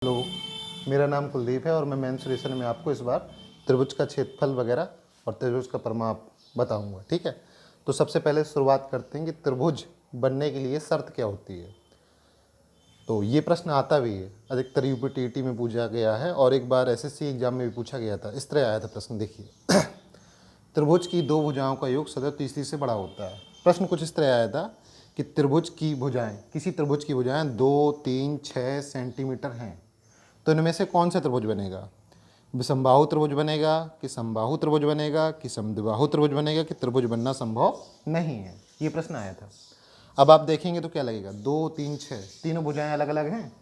Hello, मेरा नाम कुलदीप है और मैं मेंसुरेशन में आपको इस बार त्रिभुज का क्षेत्रफल वगैरह और त्रिभुज का परिमाप बताऊंगा। ठीक है, तो सबसे पहले शुरुआत करते हैं कि त्रिभुज बनने के लिए शर्त क्या होती है। तो ये प्रश्न आता भी है, अधिकतर यूपीटीईटी में पूछा गया है और एक बार एसएससी एग्जाम में भी पूछा गया था। इस तरह आया था प्रश्न, देखिए त्रिभुज की दो भुजाओं का योग सदैव तीसरी से बड़ा होता है। प्रश्न कुछ इस तरह आया था कि त्रिभुज की भुजाएं, किसी त्रिभुज की भुजाएं 2, 3, 6 सेंटीमीटर हैं, तो इनमें से कौन सा त्रिभुज बनेगा? विषमबाहु त्रिभुज बनेगा कि समबाहु त्रिभुज बनेगा कि समद्विबाहु त्रिभुज बनेगा कि त्रिभुज बनना संभव नहीं है? ये प्रश्न आया था। अब आप देखेंगे तो क्या लगेगा, 2, 3, 6 तीनों भुजाएं अलग अलग हैं।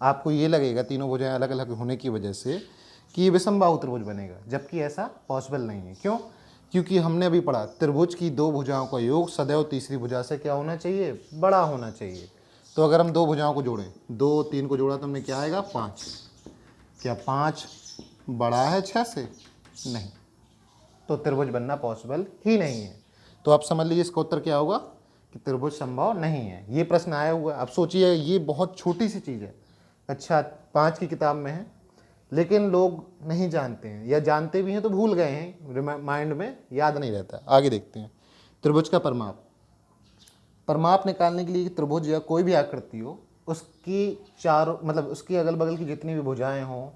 आपको ये लगेगा तीनों भुजाएं अलग अलग होने की वजह से कि ये विषमबाहु त्रिभुज बनेगा, जबकि ऐसा पॉसिबल नहीं है। क्यों? क्योंकि हमने अभी पढ़ा त्रिभुज की दो भुजाओं का योग सदैव तीसरी भुजा से क्या होना चाहिए? बड़ा होना चाहिए। तो अगर हम दो भुजाओं को जोड़ें, 2, 3 को जोड़ा तो हमने क्या आएगा? 5। क्या 5 बड़ा है 6 से? नहीं, तो त्रिभुज बनना पॉसिबल ही नहीं है। तो आप समझ लीजिए इसका उत्तर क्या होगा कि त्रिभुज संभव नहीं है। ये प्रश्न आया हुआ है। अब सोचिए, ये बहुत छोटी सी चीज़ है, अच्छा 5 की किताब में है, लेकिन लोग नहीं जानते हैं, या जानते भी हैं तो भूल गए हैं, माइंड में याद नहीं रहता। आगे देखते हैं, त्रिभुज का परिमाप। परिमाप निकालने के लिए त्रिभुज या कोई भी आकृति हो, उसकी चारों मतलब उसकी अगल बगल की जितनी भी भुजाएं हों,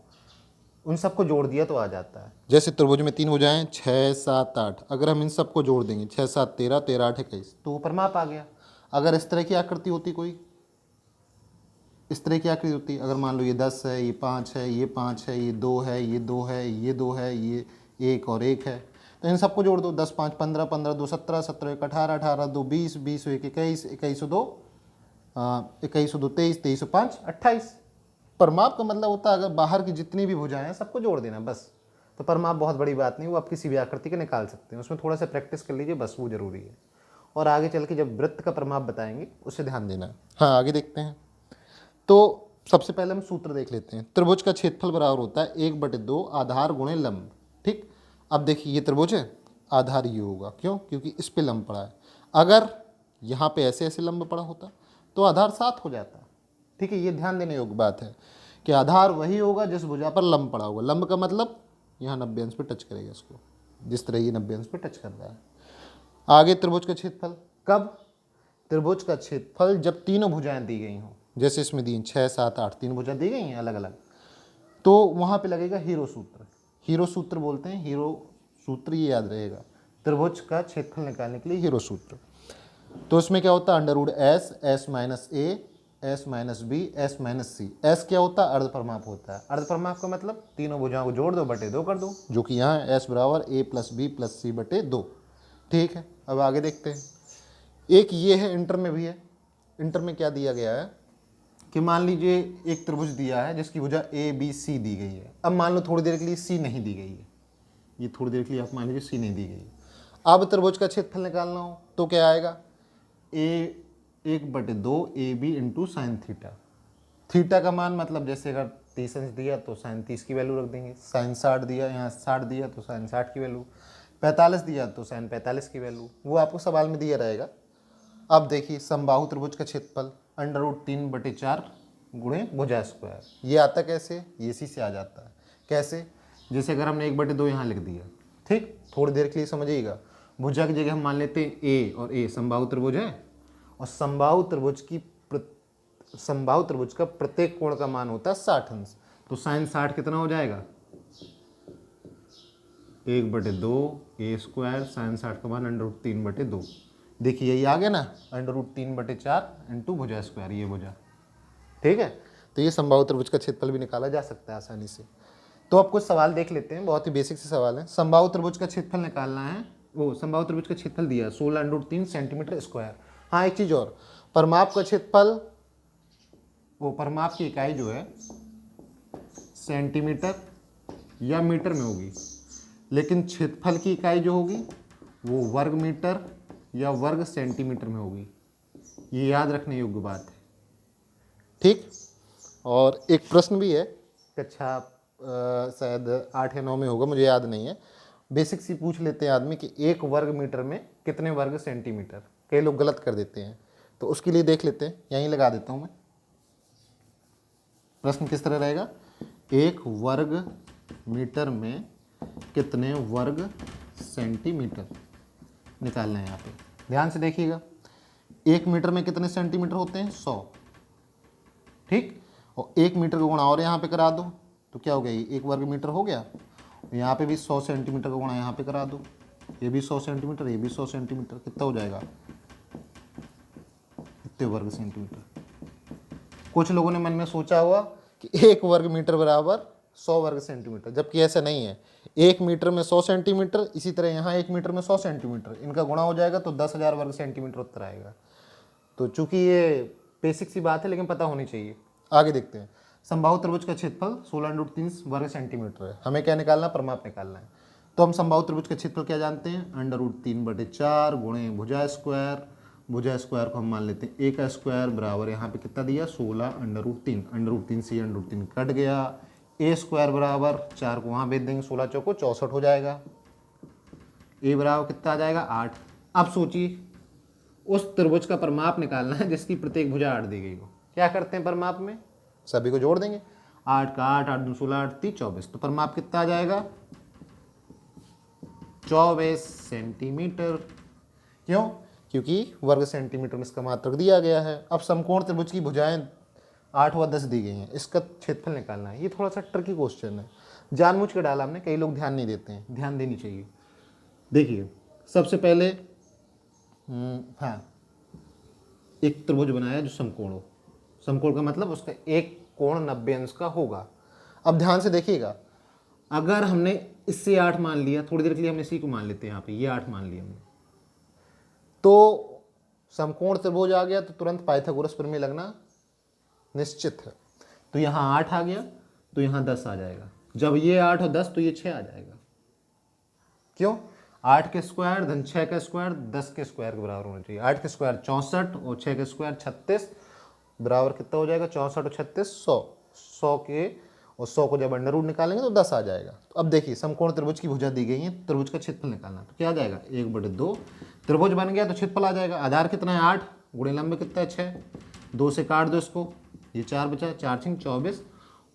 उन सबको जोड़ दिया तो आ जाता है। जैसे त्रिभुज में 3 भुजाएं 6, 7, 8, अगर हम इन सबको जोड़ देंगे 6, 7, 13, 13, 8, 21, तो वो परिमाप आ गया। अगर इस तरह की आकृति होती, कोई इस तरह की आकृति होती, अगर मान लो ये 10 है, ये 5 है, ये 5 है, ये 2 है, ये 2 है, ये 2 है, ये 1 और 1 है, तो इन सबको जोड़ दो। 10, 5, 15, 15, 2, 17, 17, 1, 18, 18, 2, 20, 20, 1, 21, 21, 2, 21, 2, 23, 23, 5, 28। परिमाप का मतलब होता है अगर बाहर की जितनी भी भुजाएं हैं सबको जोड़ देना, बस। तो परिमाप बहुत बड़ी बात नहीं, वो आप किसी भी आकृति के निकाल सकते हैं, उसमें थोड़ा सा प्रैक्टिस कर लीजिए, बस वो जरूरी है। और आगे चल के जब वृत्त का परिमाप बताएंगे उससे ध्यान देना। हाँ, आगे देखते हैं। तो सबसे पहले हम सूत्र देख लेते हैं। त्रिभुज का क्षेत्रफल बराबर होता है 1/2 आधार गुणे लंब। ठीक, अब देखिए ये त्रिभुज है, आधार ये होगा, क्यों? क्योंकि इस पे लंब पड़ा है। अगर यहाँ पे ऐसे ऐसे लंब पड़ा होता तो आधार 7 हो जाता। ठीक है, ये ध्यान देने योग्य बात है कि आधार वही होगा जिस भुजा पर लंब पड़ा होगा। लंब का मतलब यहाँ 90 अंश पे टच करेगा इसको, जिस तरह ये 90 अंश पे टच कर रहा है। आगे त्रिभुज का क्षेत्रफल कब? त्रिभुज का क्षेत्रफल जब तीनों भुजाएं दी गई हों, जैसे इसमें दी 6, 7, 8 तीन भुजा दी गई हैं अलग अलग, तो वहाँ पे लगेगा हीरो सूत्र। हीरो सूत्र बोलते हैं, हीरो सूत्र ये याद रहेगा, त्रिभुज का क्षेत्रफल निकालने के लिए हीरो सूत्र। तो इसमें क्या होता है? Under S, S minus A, S minus B, S minus C. S क्या होता है? अर्धपरिमाप होता है। अर्धपरिमाप का मतलब तीनों भुजाओं को जोड़ दो, बटे 2 कर दो, जो कि यहाँ एस बराबर ए प्लस बी प्लस सी बटे 2। ठीक है, अब आगे देखते हैं। एक ये है, इंटर में भी है। इंटर में क्या दिया गया है कि मान लीजिए एक त्रिभुज दिया है जिसकी भुजा ए बी सी दी गई है। अब मान लो थोड़ी देर के लिए सी नहीं दी गई है, ये थोड़ी देर के लिए आप मान लीजिए सी नहीं दी गई है। अब त्रिभुज का क्षेत्रफल निकालना हो तो क्या आएगा? A 1/2 a b into sine theta. Theta का मान मतलब जैसे अगर 30 अंश दिया तो साइन 30 की वैल्यू रख देंगे, साइन 60 दिया, यहाँ 60 दिया तो साइन 60 की वैल्यू, 45 दिया तो साइन 45 की वैल्यू, वो आपको सवाल में दिया रहेगा। अब देखिए समबाहु त्रिभुज का क्षेत्रफल √3/4 गुणे भुजा स्क्वायर। ये आता कैसे? ये इसी से आ जाता है। कैसे? जैसे अगर हमने 1/2 यहाँ लिख दिया, ठीक, थोड़ी देर के लिए समझिएगा। भुजा की जगह हम मान लेते हैं ए, और ए समबाहु त्रिभुज है, और समबाहु त्रिभुज का प्रत्येक कोण का मान होता है 60 अंश। तो साइन 60 कितना हो जाएगा? 1/2 ए स्क्वायर, साइन 60 का मान √3/2। देखिए यही आ गया ना, √3/4 इंटू भुजा स्क्वायर, ये भुजा। ठीक है, तो ये समबाहु त्रिभुज का क्षेत्रफल भी निकाला जा सकता है आसानी से। तो अब कुछ सवाल देख लेते हैं, बहुत ही बेसिक से सवाल है। समबाहु त्रिभुज का क्षेत्रफल निकालना है, वो समबाहु त्रिभुज का क्षेत्रफल दिया 16√3 सेंटीमीटर स्क्वायर। हाँ, एक चीज और, परिमाप का क्षेत्रफल, वो परिमाप की इकाई जो है सेंटीमीटर या मीटर में होगी, लेकिन क्षेत्रफल की इकाई जो होगी वो वर्ग मीटर या वर्ग सेंटीमीटर में होगी। ये याद रखने योग्य बात है। ठीक, और एक प्रश्न भी है, कक्षा शायद 8 या 9 में होगा, मुझे याद नहीं है। बेसिक सी पूछ लेते हैं आदमी कि 1 वर्ग मीटर में कितने वर्ग सेंटीमीटर। कई लोग गलत कर देते हैं, तो उसके लिए देख लेते हैं, यहीं लगा देता हूँ मैं। प्रश्न किस तरह रहेगा, एक वर्ग मीटर में कितने वर्ग सेंटीमीटर निकालना है। यहाँ पे ध्यान से देखिएगा, एक मीटर में कितने सेंटीमीटर होते हैं, 100, ठीक। और एक मीटर का गुणा और यहाँ पे करा दो तो क्या हो गया, ये एक वर्ग मीटर हो गया। यहाँ पे भी 100 सेंटीमीटर का गुणा यहाँ पे करा दो, ये भी 100 सेंटीमीटर, ये भी 100 सेंटीमीटर, कितना हो जाएगा, कितने वर्ग सेंटीमीटर। कुछ लोगों ने मन में सोचा हुआ कि एक वर्ग मीटर बराबर 100 वर्ग सेंटीमीटर, जबकि ऐसा नहीं है। एक मीटर में 100 सेंटीमीटर, इसी तरह यहाँ एक मीटर में 100 सेंटीमीटर, इनका गुणा हो जाएगा तो 10,000 वर्ग सेंटीमीटर उत्तर आएगा। तो चूंकि ये बेसिक सी बात है लेकिन पता होनी चाहिए। आगे देखते हैं, समबाहु त्रिभुज का क्षेत्रफल 16√3 वर्ग सेंटीमीटर है। हमें क्या निकालना, परिमाप निकालना है। तो हम समबाहु त्रिभुज का क्षेत्रफल क्या जानते हैं, √3/4 गुणे भुजा स्क्वायर। भुजा स्क्वायर को हम मान लेते हैं ए का स्क्वायर बराबर, यहाँ पे कितना दिया, 16√3। √3 से √3 कट गया, ए स्क्वायर बराबर 4 को वहाँ भेज देंगे, 16 चौको 64 हो जाएगा। ए बराबर कितना आ जाएगा, 8। अब सोचिए उस त्रिभुज का परिमाप निकालना है जिसकी प्रत्येक भुजा 8 दी गई हो। क्या करते हैं परिमाप में, सभी को जोड़ देंगे, 8 का 8, 8 2 16, 8 3 24। तो परिमाप कितना आ जाएगा, 24 सेंटीमीटर। क्यों, क्योंकि वर्ग सेंटीमीटर में इसका मात्रक दिया गया है। अब समकोण त्रिभुज की भुजाएं 8 व 10 दी गई हैं, इसका क्षेत्रफल निकालना है। ये थोड़ा सा ट्रिकी क्वेश्चन है, जानबूझ के डाला हमने, कई लोग ध्यान नहीं देते हैं, ध्यान देनी चाहिए। देखिए सबसे पहले हाँ, एक त्रिभुज बनाया जो समकोण हो। समकोण का मतलब उसका एक कोण 90 अंश का होगा। अब ध्यान से देखिएगा, अगर हमने इससे 8 मान लिया, थोड़ी देर के लिए हम इसी को मान लेते हैं, यहाँ पे ये 8 मान लिया हमने, तो समकोण त्रिभुज आ गया तो तुरंत पाइथागोरस प्रमेय लगना निश्चित है। तो यहाँ 8 आ गया तो यहाँ 10 आ जाएगा। जब ये 8 और 10 तो ये 6 आ जाएगा। क्यों, 8 के स्क्वायर धन 6 का स्क्वायर 10 के स्क्वायर के बराबर होना चाहिए। 8 के स्क्वायर 64 और 6 के स्क्वायर 36 बराबर कितना हो जाएगा, 64 और 36 100। 100 के और 100 को जब अंडर रूट निकालेंगे तो 10 आ जाएगा। तो अब देखिए समकोण त्रिभुज की भुजा दी गई है, त्रिभुज का क्षेत्रफल निकालना, तो क्या आ जाएगा, 1/2। त्रिभुज बन गया तो क्षेत्रफल आ जाएगा। आधार कितना है, 8 गुणे लंबे कितना है, 6। 2 से काट दो इसको, ये 4 बचा, 4 6 24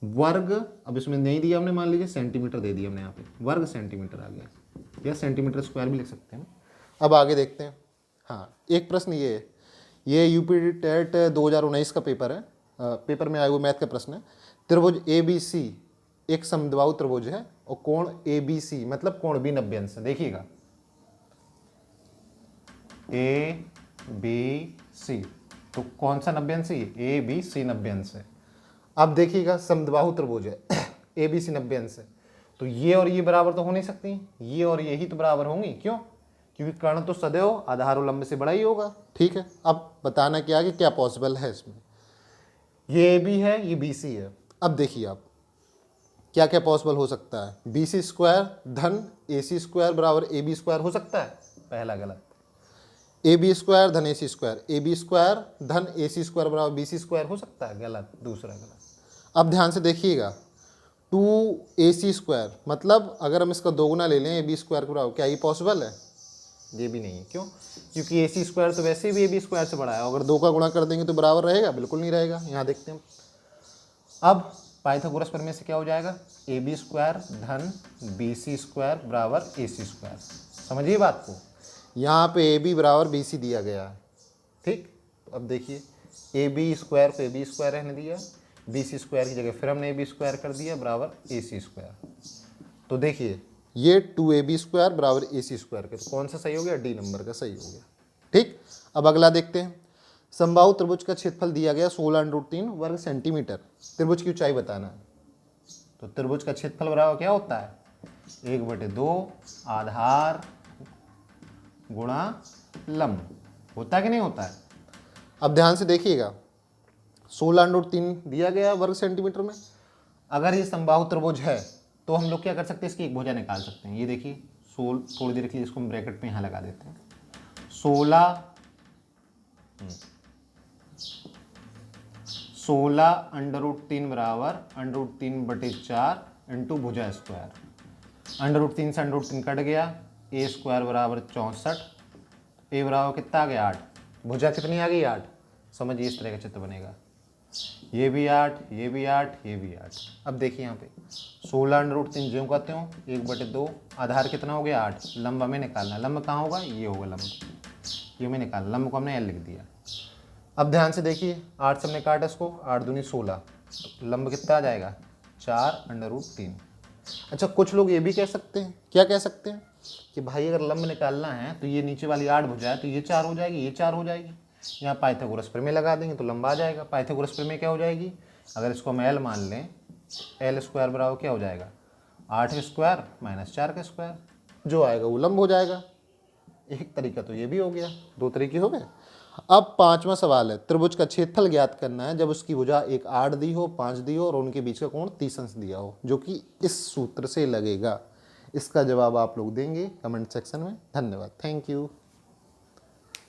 वर्ग। अब इसमें नहीं दिया हमने, मान लीजिए सेंटीमीटर दे दिया हमने, यहाँ पे वर्ग सेंटीमीटर आ गया, या सेंटीमीटर स्क्वायर भी लिख सकते हैं। अब आगे देखते हैं। हाँ, एक प्रश्न ये है, ये यूपी टेट 2019 का पेपर है, पेपर में आया हुआ मैथ का प्रश्न है। त्रिभुज ABC एक समद्विबाहु त्रिभुज है और कोण ABC मतलब कोण भी 90 अंश है। देखिएगा ABC, तो कौन सा 90 अंश है, ABC 90 अंश है। अब देखिएगा समद्विबाहु त्रिभुज है, ABC 90 अंश है, तो ये और ये बराबर तो हो नहीं सकती, ये और ये ही तो बराबर होंगी। क्यों, क्योंकि कर्ण तो सदैव आधार और लंब से बड़ा ही होगा। ठीक है, अब बताना क्या कि क्या पॉसिबल है इसमें। ये AB है, ये BC है। अब देखिए आप क्या क्या पॉसिबल हो सकता है, BC स्क्वायर धन AC स्क्वायर बराबर AB स्क्वायर हो सकता है, पहला गलत। AB स्क्वायर धन AC स्क्वायर, AB स्क्वायर धन AC स्क्वायर बराबर BC स्क्वायर हो सकता है, गलत, दूसरा गलत। अब ध्यान से देखिएगा, 2AC स्क्वायर मतलब अगर हम इसका दोगुना ले लें AB स्क्वायर के बराबर, क्या ये पॉसिबल है, ये भी नहीं है। क्यों, क्योंकि AC स्क्वायर तो वैसे भी AB स्क्वायर से बड़ा है, अगर 2 का गुणा कर देंगे तो बराबर रहेगा, बिल्कुल नहीं रहेगा। यहाँ देखते हैं अब पाइथागोरस प्रमेय से क्या हो जाएगा, AB स्क्वायर धन BC स्क्वायर बराबर AC स्क्वायर। समझिए बात को, यहाँ पे AB बराबर BC दिया गया है, ठीक। तो अब देखिए AB स्क्वायर को AB स्क्वायर रहने दिया, BC स्क्वायर की जगह फिर हमने AB स्क्वायर कर दिया बराबर AC स्क्वायर। तो देखिए ये 2AB स्क्वायर बराबर AC स्क्वायर के, तो कौन सा सही हो गया, D नंबर का सही हो गया। ठीक, अब अगला देखते हैं। समबाहु त्रिभुज का क्षेत्रफल दिया गया 16√3 वर्ग सेंटीमीटर। त्रिभुज की ऊंचाई बताना है, तो त्रिभुज का क्षेत्रफल बराबर क्या होता है, 1/2 आधार गुणा लंब, होता है कि नहीं होता है। अब ध्यान से देखिएगा, 16√3 दिया गया वर्ग सेंटीमीटर में। अगर ये समबाहु त्रिभुज है तो हम लोग क्या कर सकते हैं, इसकी एक भुजा निकाल सकते हैं। ये देखिए थोड़ी देर के लिए इसको हम ब्रैकेट में यहाँ लगा देते हैं। 16√3 बराबर √3/4 इंटू भुजा स्क्वायर। √3 से √3 कट गया, A स्क्वायर बराबर 64, A बराबर कितना आ गया, 8। भुजा कितनी आ गई, 8। समझिए इस तरह का चित्र बनेगा। ये भी 8, ये भी 8, ये भी 8। अब देखिए यहाँ पे 16√3 ज्यों कहते हो 1/2, आधार कितना हो गया 8, लंब हमें निकालना है। लंब कहाँ होगा, ये होगा लंब, ये हमें निकालना, लंब को हमने L लिख दिया। अब ध्यान से देखिए 8 से हमने काटा इसको, 8 दूनी 16, लंब कितना आ जाएगा 4√3। अच्छा कुछ लोग ये भी कह सकते हैं, क्या कह सकते हैं कि भाई अगर लंब निकालना है तो ये नीचे वाली 8 भुजा है तो ये 4 हो जाएगी, ये 4 हो जाएगी। यहाँ पाइथागोरस प्रमेय लगा देंगे तो लंबा आ जाएगा। पाइथागोरस प्रमेय क्या हो जाएगी, अगर इसको हम L मान लें, L² बराबर क्या हो जाएगा 8 स्क्वायर माइनस 4 का स्क्वायर, जो आएगा वो लंब हो जाएगा। एक तरीका तो ये भी हो गया, 2 तरीके हो गए। अब 5वां सवाल है, त्रिभुज का क्षेत्रफल ज्ञात करना है जब उसकी भुजा एक 8 दी हो, 5 दी हो और उनके बीच का कोण 30 अंश दिया हो, जो कि इस सूत्र से लगेगा। इसका जवाब आप लोग देंगे कमेंट सेक्शन में। धन्यवाद, थैंक यू।